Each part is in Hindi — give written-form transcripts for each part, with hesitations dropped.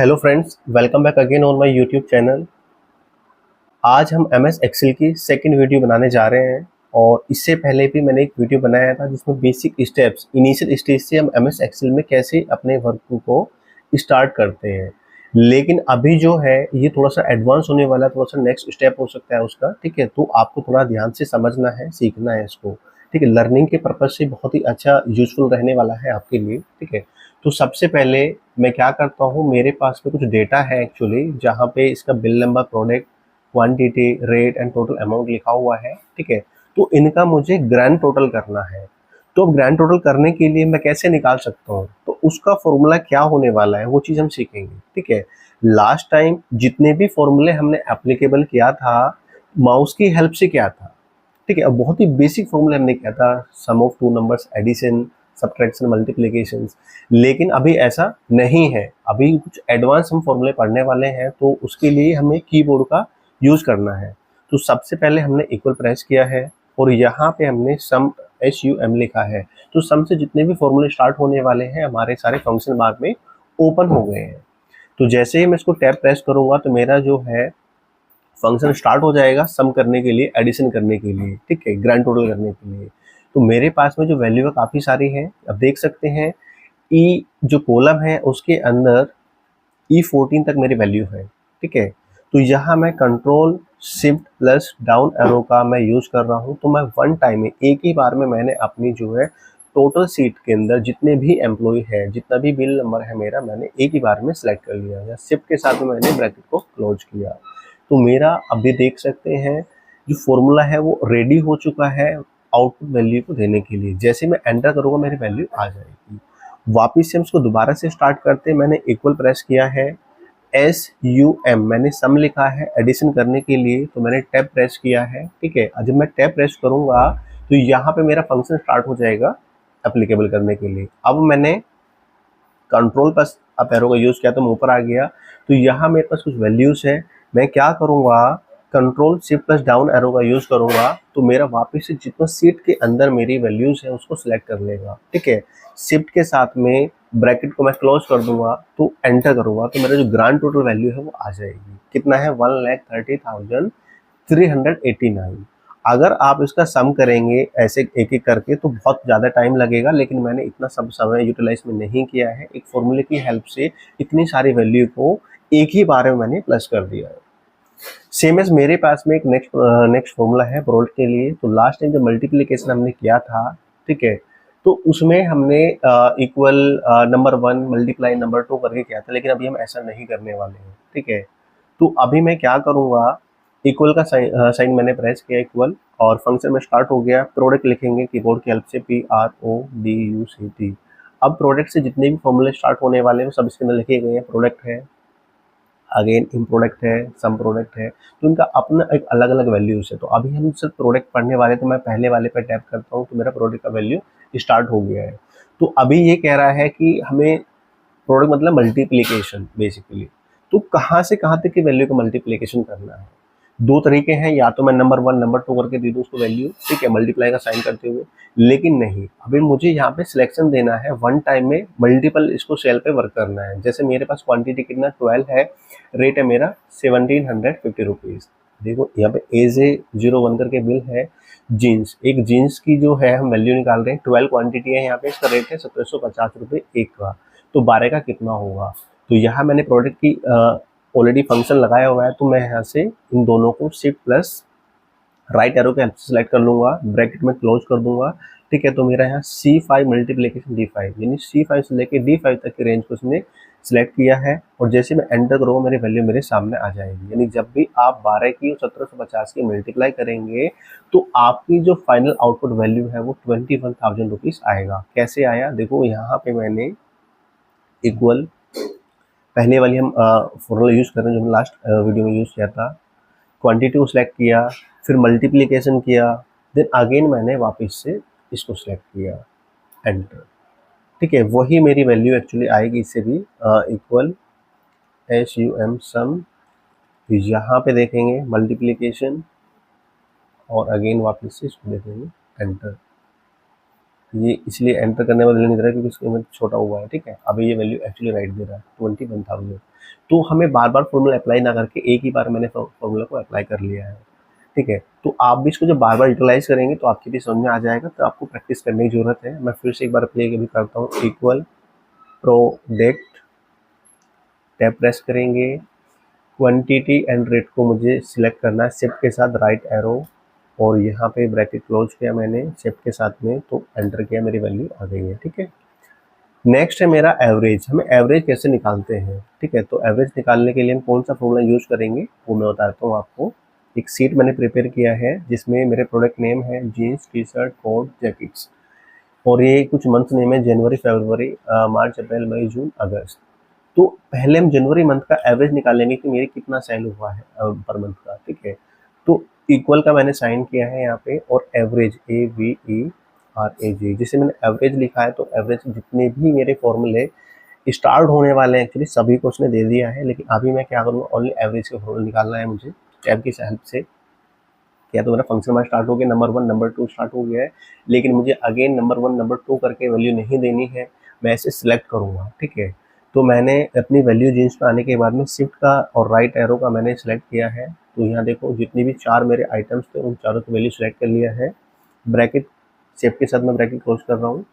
Hello friends, welcome back again on my YouTube channel. आज हम एमएस एक्सेल की सेकंड वीडियो बनाने जा रहे हैं और इससे पहले भी मैंने एक वीडियो बनाया था जिसमें बेसिक स्टेप्स इनिशियल स्टेज से हम एमएस एक्सेल में कैसे अपने वर्क को स्टार्ट करते हैं। लेकिन अभी जो है ये थोड़ा सा एडवांस होने वाला है, थोड़ा सा नेक्स्ट स्टेप हो सकता है उसका। ठीक है, तो आपको थोड़ा ध्यान से समझना है, सीखना है इसको। ठीक है, लर्निंग के पर्पज से बहुत ही अच्छा यूजफुल रहने वाला है आपके लिए। ठीक है, तो सबसे पहले मैं क्या करता हूँ, मेरे पास में कुछ डेटा है एक्चुअली, जहाँ पे इसका bill number, product, quantity, rate and total amount लिखा हुआ है। ठीक है, तो इनका मुझे ग्रैंड टोटल करना है। तो ग्रैंड टोटल करने के लिए मैं कैसे निकाल सकता हूँ, तो उसका फॉर्मूला क्या होने वाला है वो चीज़ हम सीखेंगे। ठीक है, लास्ट टाइम जितने भी फॉर्मूले हमने एप्लीकेबल किया था माउस की हेल्प से किया था। ठीक है, अब बहुत ही बेसिक फॉर्मूला हमने किया था, sum of two numbers, addition, subtraction, multiplication. लेकिन अभी ऐसा नहीं है, अभी कुछ एडवांस हम फॉर्मूले पढ़ने वाले हैं, तो उसके लिए हमें कीबोर्ड का यूज करना है। तो सबसे पहले हमने इक्वल प्रेस किया है और यहाँ पे हमने सम SUM लिखा है। तो सम से जितने भी फॉर्मूले स्टार्ट होने वाले हैं हमारे सारे फंक्शन बार में ओपन हो गए हैं। तो जैसे ही मैं इसको टैब प्रेस करूंगा तो मेरा जो है फंक्शन स्टार्ट हो जाएगा सम करने के लिए, एडिशन करने के लिए। ठीक है, ग्रैंड टोटल करने के लिए। तो मेरे पास में जो वैल्यू है काफ़ी सारी है, अब देख सकते हैं। ई जो कॉलम है उसके अंदर E14 तक मेरी वैल्यू है। ठीक है, तो यहाँ मैं control shift plus down arrow का मैं यूज कर रहा हूँ। तो मैं वन टाइम में एक ही बार में मैंने अपनी जो है टोटल सीट के अंदर जितने भी एम्प्लॉय है, जितना भी बिल नंबर है मेरा, मैंने एक ही बार में सिलेक्ट कर लिया या शिफ्ट के साथ में मैंने ब्रैकेट को क्लोज किया। तो मेरा अभी देख सकते हैं जो फॉर्मूला है वो रेडी हो चुका है आउटपुट वैल्यू को देने के लिए। जैसे मैं एंटर करूँगा मेरी वैल्यू आ जाएगी। वापिस से हम इसको दोबारा से स्टार्ट करते हैं। मैंने इक्वल प्रेस किया है, SUM मैंने सम लिखा है एडिशन करने के लिए, तो मैंने टैब प्रेस किया है। ठीक है, जब मैं टैब प्रेस करूंगा तो यहाँ पे मेरा फंक्शन स्टार्ट हो जाएगा एप्लीकेबल करने के लिए। अब मैंने कंट्रोल प्लस अप एरो का यूज किया तो मैं ऊपर आ गया। तो यहाँ मेरे पास कुछ वैल्यूज है, मैं क्या करूँगा, control shift plus down arrow का यूज करूँगा तो मेरा वापस से जितना सीट के अंदर मेरी वैल्यूज है उसको सिलेक्ट कर लेगा। ठीक है, शिफ्ट के साथ में ब्रैकेट को मैं क्लोज कर दूंगा तो एंटर करूँगा तो मेरा जो ग्रांड टोटल वैल्यू है वो आ जाएगी। कितना है, 1,30,389। अगर आप इसका सम करेंगे ऐसे एक एक करके तो बहुत ज़्यादा टाइम लगेगा, लेकिन मैंने इतना सब समय यूटिलाइज में नहीं किया है। एक फॉर्मूले की हेल्प से इतनी सारी वैल्यू को एक ही बार में मैंने प्लस कर दिया है। सेम एज मेरे पास में एक नेक्स्ट फॉर्मूला है प्रोडक्ट के लिए। तो लास्ट टाइम जो मल्टीप्लिकेशन हमने किया था, ठीक है, तो उसमें हमने इक्वल नंबर 1 मल्टीप्लाई नंबर 2 करके किया था, लेकिन अभी हम ऐसा नहीं करने वाले हैं। ठीक है, तो अभी मैं क्या करूँगा, इक्वल का साइन मैंने प्रेस किया, इक्वल, और फंक्शन में स्टार्ट हो गया। प्रोडक्ट लिखेंगे कीबोर्ड की हेल्प से, PRODUCT। अब प्रोडक्ट से जितने भी फॉर्मूले स्टार्ट होने वाले हैं सब इसके अंदर लिखे गए हैं। प्रोडक्ट है, अगेन इन प्रोडक्ट है, सम प्रोडक्ट है, तो इनका अपना एक अलग अलग वैल्यूज है। तो अभी हम सिर्फ प्रोडक्ट पढ़ने वाले, तो मैं पहले वाले पर टैप करता हूँ तो मेरा प्रोडक्ट का वैल्यू स्टार्ट हो गया है। तो अभी ये कह रहा है कि हमें प्रोडक्ट मतलब मल्टीप्लीकेशन बेसिकली, तो कहाँ से कहाँ तक की वैल्यू को मल्टीप्लीकेशन करना है। दो तरीके हैं, या तो मैं नंबर 1 नंबर 2 करके दे दूँ उसको वैल्यू, ठीक है, मल्टीप्लाई का साइन करते हुए। लेकिन नहीं, अभी मुझे यहाँ पे सिलेक्शन देना है, वन टाइम में मल्टीपल इसको सेल पे वर्क करना है। जैसे मेरे पास क्वांटिटी कितना 12 है, रेट है मेरा 1750 रुपीज़। देखो यहाँ पे AJ01 करके बिल है, जीन्स, एक जीन्स की जो है हम वैल्यू निकाल रहे हैं, 12 क्वांटिटी है यहाँ पे, इसका रेट है 1750 रुपये एक का। तो 12 का कितना होगा, तो यहाँ मैंने प्रोडक्ट की ऑलरेडी फंक्शन लगाया हुआ है, तो मैं यहाँ से इन दोनों को शिफ्ट प्लस राइट एरो के हेल्प से सिलेक्ट कर लूँगा, ब्रैकेट में क्लोज कर दूंगा। ठीक है, तो मेरा यहाँ C5 मल्टीप्लिकेशन D5, यानी C5 से लेके D5 तक की रेंज को उसने सिलेक्ट किया है। और जैसे मैं एंटर करूँगा मेरी वैल्यू मेरे सामने आ जाएगी। यानी जब भी आप 12 की और 1750 की मल्टीप्लाई करेंगे तो आपकी जो फाइनल आउटपुट वैल्यू है वो 21,000 रुपीज़ आएगा। कैसे आया, देखो यहाँ पे मैंने इक्वल पहले वाली हम फॉर्मूला यूज़ कर रहे हैं जो हमने लास्ट वीडियो में यूज़ किया था। क्वांटिटी को सिलेक्ट किया, फिर मल्टीप्लिकेशन किया, देन अगेन मैंने वापस से इसको सिलेक्ट किया, एंटर। ठीक है, वही मेरी वैल्यू एक्चुअली आएगी इससे भी, इक्वल SUM सम, यहाँ पे देखेंगे मल्टीप्लिकेशन और अगेन वापस से इसको देखेंगे, एंटर। ये इसलिए एंटर करने में नहीं दे रहा है क्योंकि इसके में छोटा हुआ है, ठीक है। अभी ये वैल्यू एक्चुअली राइट दे रहा है 21,000। तो हमें बार बार फॉर्मूला अप्लाई ना करके एक ही बार मैंने फॉर्मूला को अप्लाई कर लिया है, ठीक है। तो आप भी इसको जब बार बार यूटिलाइज करेंगे तो आपकी भी समझ में आ जाएगा, तो आपको प्रैक्टिस करने की जरूरत है। मैं फिर से एक बार अप्लाई भी करता हूँ, इक्वल प्रोडक्ट, टैब प्रेस करेंगे, क्वांटिटी एंड रेट को मुझे सिलेक्ट करना है, शिफ्ट के साथ राइट एरो, और यहाँ पे ब्रैकेट क्लोज किया मैंने शिफ्ट के साथ में, तो एंटर किया, मेरी वैल्यू आ गई है, ठीक है। नेक्स्ट है मेरा एवरेज। हमें एवरेज कैसे निकालते हैं, ठीक है। तो एवरेज निकालने के लिए हम कौन सा फॉर्मूला यूज करेंगे वो मैं बताता हूँ आपको। एक सीट मैंने प्रिपेयर किया है जिसमें मेरे प्रोडक्ट नेम है jeans, T shirt, coat, jackets, और ये कुछ मंथ नेम है जनवरी, फरवरी, मार्च, अप्रैल, मई, जून, अगस्त। तो पहले हम जनवरी मंथ का एवरेज निकालेंगे कि मेरे कितना सेल हुआ है पर मंथ का, ठीक है। तो इक्वल का मैंने साइन किया है यहाँ पे, और एवरेज AVERAG, जिसे मैंने एवरेज लिखा है। तो एवरेज जितने भी मेरे फॉर्मूले स्टार्ट होने वाले हैं एक्चुअली सभी को उसने दे दिया है, लेकिन अभी मैं क्या करूँगा, ओनली एवरेज के फॉर्मूला निकालना है मुझे टैब की हेल्प से। या तो मेरा फंक्शन हमारा स्टार्ट हो गया, नंबर 1 नंबर 2 स्टार्ट हो गया है, लेकिन मुझे अगेन नंबर 1 नंबर 2 करके वैल्यू नहीं देनी है, मैं इसे सिलेक्ट करूँगा, ठीक है। तो मैंने अपनी वैल्यू जीन्स पे आने के बाद में शिफ्ट का और राइट एरो का मैंने सिलेक्ट किया है। तो यहाँ देखो जितनी भी 4 मेरे आइटम्स थे उन चारों की वैल्यू सिलेक्ट कर लिया है। ब्रैकेट शिफ्ट के साथ मैं ब्रैकेट क्लोज कर रहा हूँ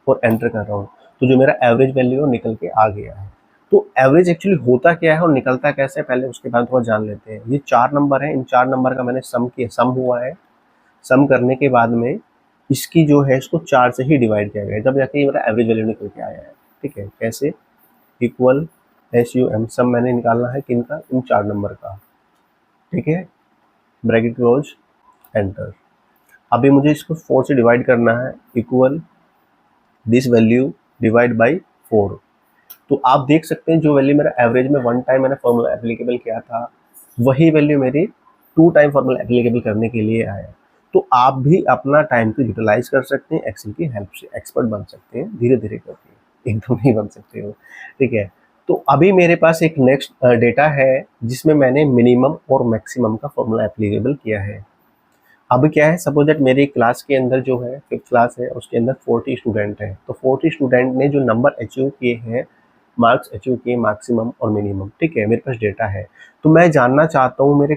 और एंटर कर रहा हूँ। तो जो मेरा एवरेज वैल्यू है वो निकल के आ गया है। तो एवरेज एक्चुअली होता क्या है और निकलता कैसे है, पहले उसके बाद थोड़ा जान लेते हैं। ये 4 नंबर है, इन 4 नंबर का मैंने सम किया, सम हुआ है। सम करने के बाद में इसकी जो है इसको 4 से ही डिवाइड किया गया है, तब जाके ये मेरा एवरेज वैल्यू निकल के आया है, ठीक है। कैसे, इक्वल SUM, सम मैंने निकालना है किनका, इन 4 नंबर का, ठीक है। Bracket close, enter. अभी मुझे इसको 4 से डिवाइड करना है, equal this value divide by 4। तो आप देख सकते हैं जो वैल्यू मेरा एवरेज में 1 टाइम मैंने फॉर्मूला एप्लीकेबल किया था, वही वैल्यू मेरी 2 टाइम फॉर्मूला एप्लीकेबल करने के लिए आया। तो आप भी अपना टाइम को यूटिलाइज कर सकते हैं, एक्सेल की हेल्प से एक्सपर्ट बन सकते हैं धीरे धीरे करके, एकदम नहीं बन सकते हो, ठीक है। तो अभी मेरे पास एक नेक्स्ट डेटा है जिसमें मैंने मिनिमम और मैक्सिमम का फॉर्मूला एप्लीकेबल किया है। अब क्या है, सपोज दैट मेरी क्लास के अंदर जो है 5th क्लास है, उसके अंदर 40 स्टूडेंट हैं। तो 40 स्टूडेंट ने जो नंबर अचीव किए हैं, मार्क्स अचीव किए मैक्सिमम और मिनिमम, ठीक है, मेरे पास डेटा है। तो मैं जानना चाहता हूँ मेरे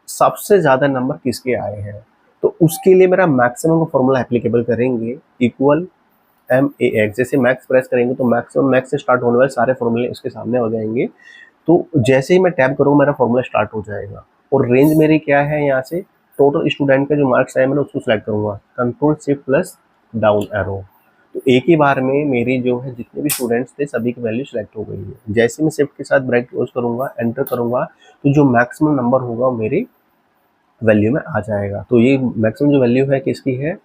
सबसे ज़्यादा नंबर किसके आए हैं। तो उसके लिए मेरा मैक्सिमम का फॉर्मूला एप्लीकेबल करेंगे, इक्वल MAX। जैसे मैक्स प्रेस करेंगे तो मैक्सिमम, मैक्स से स्टार्ट होने वाले सारे फॉर्मूले उसके सामने हो जाएंगे। तो जैसे ही मैं टैप करूँ मेरा फॉर्मूला स्टार्ट हो जाएगा। और रेंज मेरी क्या है, यहाँ से टोटल स्टूडेंट का जो मार्क्स आए मैंने उसको सिलेक्ट करूँगा, control shift plus down arrow. तो एक ही बार में मेरी जो है जितने भी स्टूडेंट्स थे सभी की वैल्यू सिलेक्ट हो गई है। जैसे मैं शिफ्ट के साथ ब्रैकेट क्लोज करूँगा, एंटर करूँगा, तो जो मैक्सिमम नंबर होगा वो मेरी वैल्यू में आ जाएगा। तो ये मैक्सिमम जो वैल्यू है किसकी है,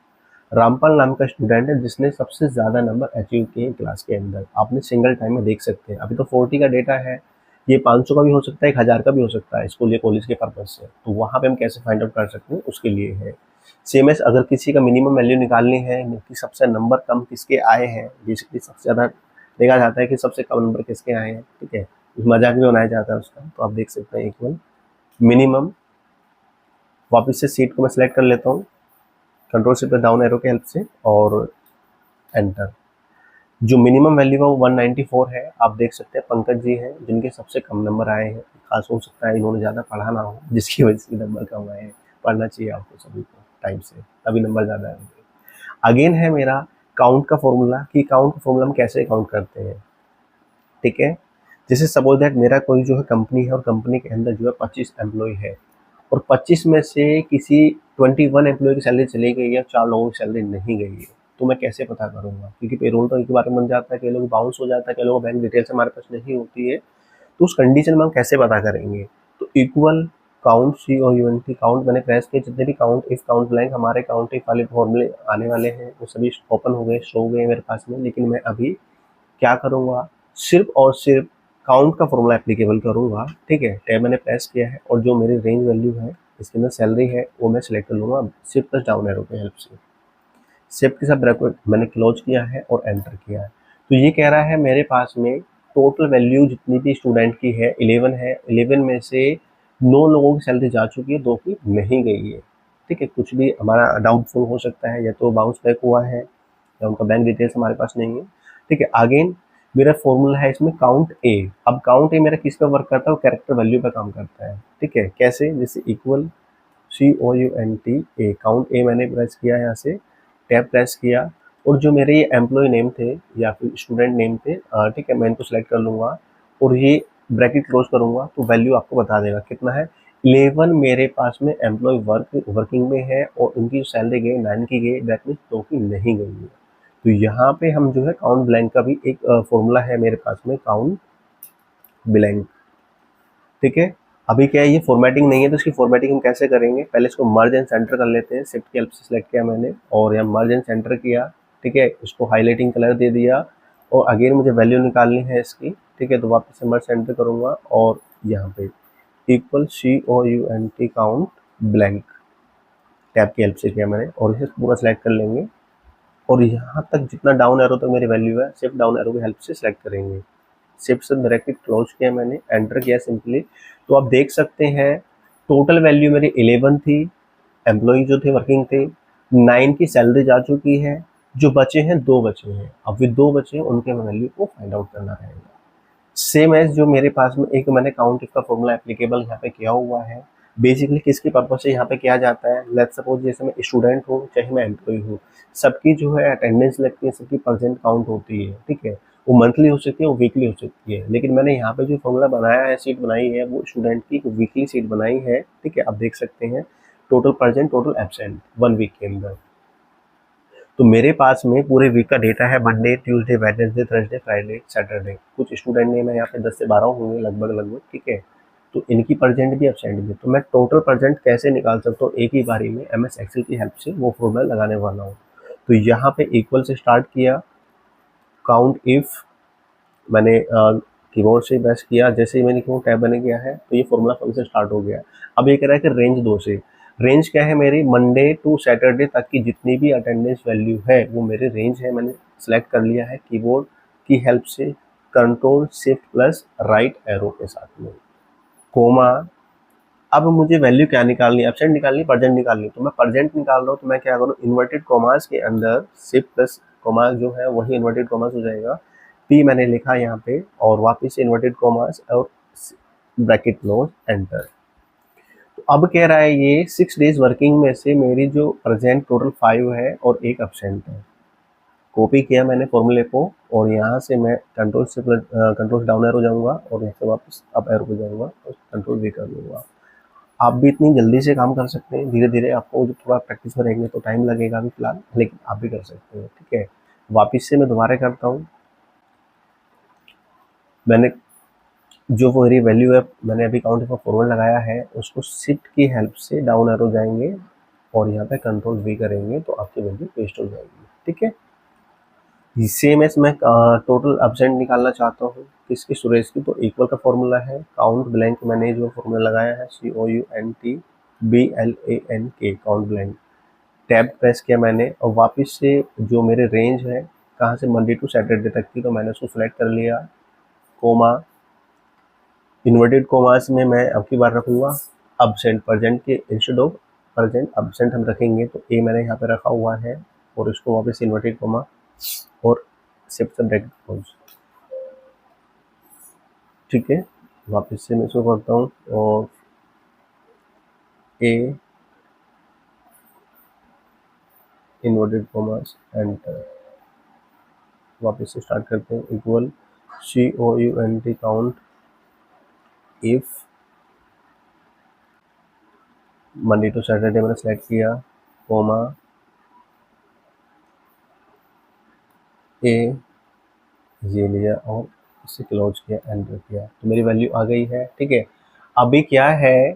रामपाल नाम का स्टूडेंट है जिसने सबसे ज़्यादा नंबर अचीव किए क्लास के अंदर। आपने सिंगल टाइम में देख सकते हैं। अभी तो 40 का डेटा है, ये 500 का भी हो सकता है, 1000 का भी हो सकता है स्कूल या कॉलेज के पर्पज से। तो वहाँ पे हम कैसे फाइंड आउट कर सकते हैं उसके लिए है। सेम एस अगर किसी का मिनिमम वैल्यू निकालनी है कि सबसे नंबर कम किसके आए हैं, बेसिकली सबसे ज़्यादा देखा जाता है कि सबसे कम नंबर किसके आए हैं, ठीक है, मजाक भी बनाया जाता है उसका। तो आप देख सकते हैं इक्वल मिनिमम, वापस से सीट को मैं सिलेक्ट कर लेता हूँ कंट्रोल शिफ्ट डाउन एरो के हेल्प से और एंटर। जो मिनिमम वैल्यू है वो 194 है। आप देख सकते हैं पंकज जी हैं जिनके सबसे कम नंबर आए हैं। खास हो सकता है इन्होंने ज़्यादा पढ़ा ना हो जिसकी वजह से नंबर कम आए हैं। पढ़ना चाहिए आपको सभी को टाइम से, तभी नंबर ज़्यादा आएंगे। अगेन है मेरा काउंट का फॉर्मूला, कि काउंट का फॉर्मूला हम कैसे काउंट करते हैं, ठीक है। जैसे सपोज दैट मेरा कोई जो है कंपनी है और कंपनी के अंदर जो है 25 एम्प्लॉय है, और 25 में से किसी 21 एम्प्लॉय की सैलरी चली गई है, 4 लोगों की सैलरी नहीं गई है, तो मैं कैसे पता करूँगा, क्योंकि पेरोल तो एक बार में बन जाता है, कई लोग बाउंस हो जाता है, कई लोगों बैंक डिटेल्स हमारे पास नहीं होती है। तो उस कंडीशन में हम कैसे पता करेंगे, तो इक्वल काउंट COUNT, काउंट मैंने प्रेस किया, जितने भी काउंट इफ काउंट ब्लैंक हमारे काउंट इफ वाले फॉर्मूले आने वाले हैं वो सभी ओपन हो गए, शो हो गए मेरे पास में। लेकिन मैं अभी क्या करूँगा, सिर्फ और सिर्फ काउंट का फॉर्मूला एप्लीकेबल करूँगा, ठीक है। टैब मैंने प्रेस किया है और जो मेरी रेंज वैल्यू है इसके अंदर सैलरी है वो मैं सिलेक्ट कर लूँगा शिफ्ट प्लस डाउन एरो की हेल्प से। शिफ्ट के साथ ब्रैकेट मैंने क्लोज किया है और एंटर किया है। तो ये कह रहा है मेरे पास में टोटल वैल्यू जितनी भी स्टूडेंट की है 11 है, 11 में से 9 लोगों की सैलरी जा चुकी है, 2 की नहीं गई है, ठीक है। कुछ भी हमारा डाउटफुल हो सकता है, या तो बाउंस बैक हुआ है या उनका बैंक डिटेल्स हमारे पास नहीं है, ठीक है। अगेन मेरा फॉर्मूला है इसमें काउंट ए। अब काउंट ए मेरा किस पे वर्क करता है, वो कैरेक्टर वैल्यू पे काम करता है, ठीक है। कैसे, जैसे इक्वल COUNT ए, काउंट ए मैंने प्रेस किया, यहाँ से टैब प्रेस किया, और जो मेरे ये एम्प्लॉय नेम थे या फिर स्टूडेंट नेम थे, ठीक है, मैं इनको सेलेक्ट कर लूँगा और ये ब्रैकेट क्लोज करूँगा तो वैल्यू आपको बता देगा कितना है। 11 मेरे पास में एम्प्लॉय वर्किंग में है और उनकी जो सैलरी गई 9 की गई, दैट मीन्स 2 की नहीं गई है। तो यहाँ पे हम जो है काउंट ब्लैंक का भी एक फॉर्मूला है मेरे पास में, काउंट ब्लैंक, ठीक है। अभी क्या है, ये फॉर्मेटिंग नहीं है, तो इसकी फॉर्मेटिंग हम कैसे करेंगे, पहले इसको मर्ज एंड सेंटर कर लेते हैं। शिफ्ट की हेल्प से सिलेक्ट किया मैंने और यहाँ मर्ज एंड सेंटर किया, ठीक है। इसको हाईलाइटिंग कलर दे दिया और अगेन मुझे वैल्यू निकालनी है इसकी, ठीक है। तो वापस से मर्ज सेंटर करूँगा और यहाँ पे equal COUNT count blank tab की हेल्प से किया मैंने, और इसे पूरा सेलेक्ट कर लेंगे और यहाँ तक जितना डाउन एरो तक मेरी वैल्यू है सिर्फ डाउन एरो की हेल्प से सिलेक्ट करेंगे। शिफ्ट से ब्रैकेट क्लोज किया मैंने, एंटर किया सिंपली, तो आप देख सकते हैं टोटल वैल्यू मेरी 11 थी, एम्प्लॉई जो थे वर्किंग थे, 9 की सैलरी जा चुकी है, जो बचे हैं 2 बचे हैं। अब वे 2 बचे हैं उनके वैल्यू को फाइंड आउट करना रहेगा। सेम एज जो मेरे पास में एक मैंने काउंट इफ का फॉर्मूला एप्लीकेबल यहाँ पे किया हुआ है। बेसिकली किसके पर्पज से यहाँ पे किया जाता है, लेट्स सपोज जैसे मैं स्टूडेंट हूँ चाहे मैं एम्प्लॉय हूँ, सबकी जो है अटेंडेंस लगती है, सबकी परसेंट काउंट होती है, ठीक है। वो मंथली हो सकती है, वो वीकली हो सकती है, लेकिन मैंने यहाँ पे जो फॉर्मूला बनाया है, सीट बनाई है, वो स्टूडेंट की वीकली सीट बनाई है, ठीक है। आप देख सकते हैं total present total absent 1 week के अंदर। तो मेरे पास में पूरे वीक का डेटा है, Monday Tuesday Wednesday Thursday Friday Saturday. कुछ स्टूडेंट ने मैं यहाँ पे 10 से 12 होंगे लगभग, ठीक है। तो इनकी परसेंट भी एब्सेंट भी, तो मैं टोटल परसेंट कैसे निकाल सकता हूँ एक ही बारी में, MS एक्सेल की हेल्प से वो फॉर्मूला लगाने वाला हूँ। तो यहाँ पे इक्वल से स्टार्ट किया, काउंट इफ मैंने कीबोर्ड से प्रेस किया, जैसे ही मैंने कीबोर्ड टैब बने किया है तो ये फॉर्मूला फंक्शन स्टार्ट हो गया। अब ये कह रहा है कि रेंज 2 से, रेंज क्या है मेरी, मंडे टू सैटरडे तक की जितनी भी अटेंडेंस वैल्यू है वो मेरी रेंज है। मैंने सेलेक्ट कर लिया है कीबोर्ड की हेल्प से, control shift plus right arrow के साथ में, कोमा। अब मुझे वैल्यू क्या निकालनी है, एब्सेंट निकालनी, प्रेजेंट निकालनी, तो मैं प्रेजेंट निकाल रहा हूँ, तो मैं क्या करूँ, इन्वर्टेड कॉमास के अंदर शिफ्ट प्लस कॉमास जो है वही इन्वर्टेड कॉमास हो जाएगा, P मैंने लिखा यहाँ पे और वापस से इन्वर्टेड कॉमास और ब्रैकेट क्लोज, एंटर। तो अब कह रहा है ये 6 डेज वर्किंग में से मेरी जो प्रेजेंट टोटल 5 है और एक एब्सेंट है। कॉपी किया मैंने फॉर्मूले को और यहाँ से मैं कंट्रोल से कंट्रोल डाउन एरो जाऊँगा और यहाँ से वापस अप एरो पे जाऊँगा और कंट्रोल भी कर लूँगा। आप भी इतनी जल्दी से काम कर सकते हैं, धीरे धीरे आपको जो थोड़ा प्रैक्टिस में रहेंगे तो टाइम लगेगा अभी फिलहाल, लेकिन आप भी कर सकते हैं, ठीक है। वापस से मैं दोबारा करता हूँ, मैंने जो वो मेरी वैल्यू है मैंने अभी काउंट का फॉरवर्ड लगाया है, उसको शिफ्ट की हेल्प से डाउन एरो जाएंगे और यहाँ पे कंट्रोल V करेंगे तो आपकी वैल्यू पेस्ट हो जाएगी, ठीक है। सेम एस मैं टोटल एब्सेंट निकालना चाहता हूँ किसकी, सुरेश की, तो इक्वल का फॉर्मूला है काउंट ब्लैंक, मैंने जो फॉर्मूला लगाया है COUNT count blank, tab press किया मैंने और वापस से जो मेरे रेंज है कहाँ से, मंडे टू सैटरडे तक की, तो मैंने उसको सेलेक्ट कर लिया, कोमा, इन्वर्टेड कोमास में मैं अब की बार रखूँगा एब्सेंट, प्रेजेंट के इंस्टेड ऑफ प्रेजेंट एब्सेंट हम रखेंगे, तो ए मैंने यहाँ पे रखा हुआ है और इसको वापस इन्वर्टेड कोमा और शिफ्ट से ब्रैकेट क्लोज, ठीक है। वापस से मैं इसको करता हूँ और ए इन्वर्टेड कोमास, एंटर। वापस से स्टार्ट करते हैं, equal COUNT count if Monday to Saturday मैंने सेलेक्ट किया, कोमा, ए ये लिया और इसे क्लोज किया, एंटर किया, तो मेरी वैल्यू आ गई है, ठीक है। अभी क्या है,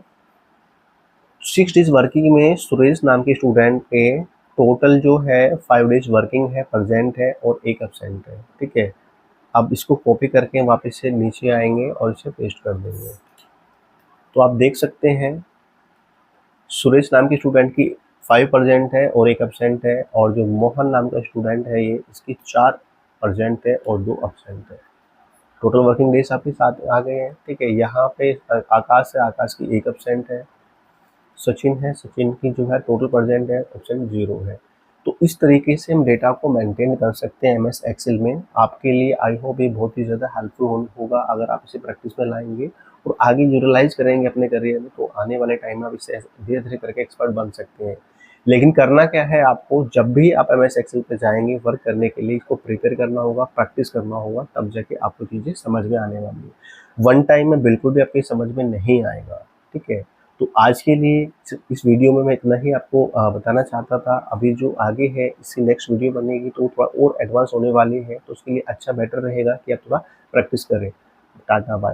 6 डेज वर्किंग में सुरेश नाम के स्टूडेंट पे टोटल जो है 5 डेज वर्किंग है, प्रेजेंट है और एक एब्सेंट है, ठीक है। अब इसको कॉपी करके वापस से नीचे आएंगे और इसे पेस्ट कर देंगे, तो आप देख सकते हैं सुरेश नाम के स्टूडेंट की 5 प्रेजेंट है और एक एब्सेंट है, और जो मोहन नाम का स्टूडेंट है ये इसकी 4 प्रेजेंट है और 2 एब्सेंट है। टोटल वर्किंग डेज आपके साथ आ गए हैं, ठीक है। यहाँ पे आकाश है, आकाश की एक एब्सेंट है, सचिन है, सचिन की जो है टोटल प्रेजेंट है, एब्सेंट 0 है। तो इस तरीके से हम डेटा को मेंटेन कर सकते हैं एमएस एक्सेल में। आपके लिए आई होप ये बहुत ही ज़्यादा हेल्पफुल होगा अगर आप इसे प्रैक्टिस में लाएंगे और आगे यूटिलाइज करेंगे अपने करियर में, तो आने वाले टाइम में आप इससे धीरे धीरे करके एक्सपर्ट बन सकते हैं। लेकिन करना क्या है, आपको जब भी आप एमएस एक्सेल पे जाएंगे वर्क करने के लिए, इसको प्रिपेयर करना होगा, प्रैक्टिस करना होगा, तब जाके आपको चीज़ें समझ में आने वाली है। वन टाइम में बिल्कुल भी आपकी समझ में नहीं आएगा, ठीक है। तो आज के लिए इस वीडियो में मैं इतना ही आपको बताना चाहता था। अभी जो आगे है, इसकी नेक्स्ट वीडियो बनेगी तो थोड़ा और एडवांस होने वाली है, तो उसके लिए अच्छा बेटर रहेगा कि आप थोड़ा प्रैक्टिस करें। Tata bye.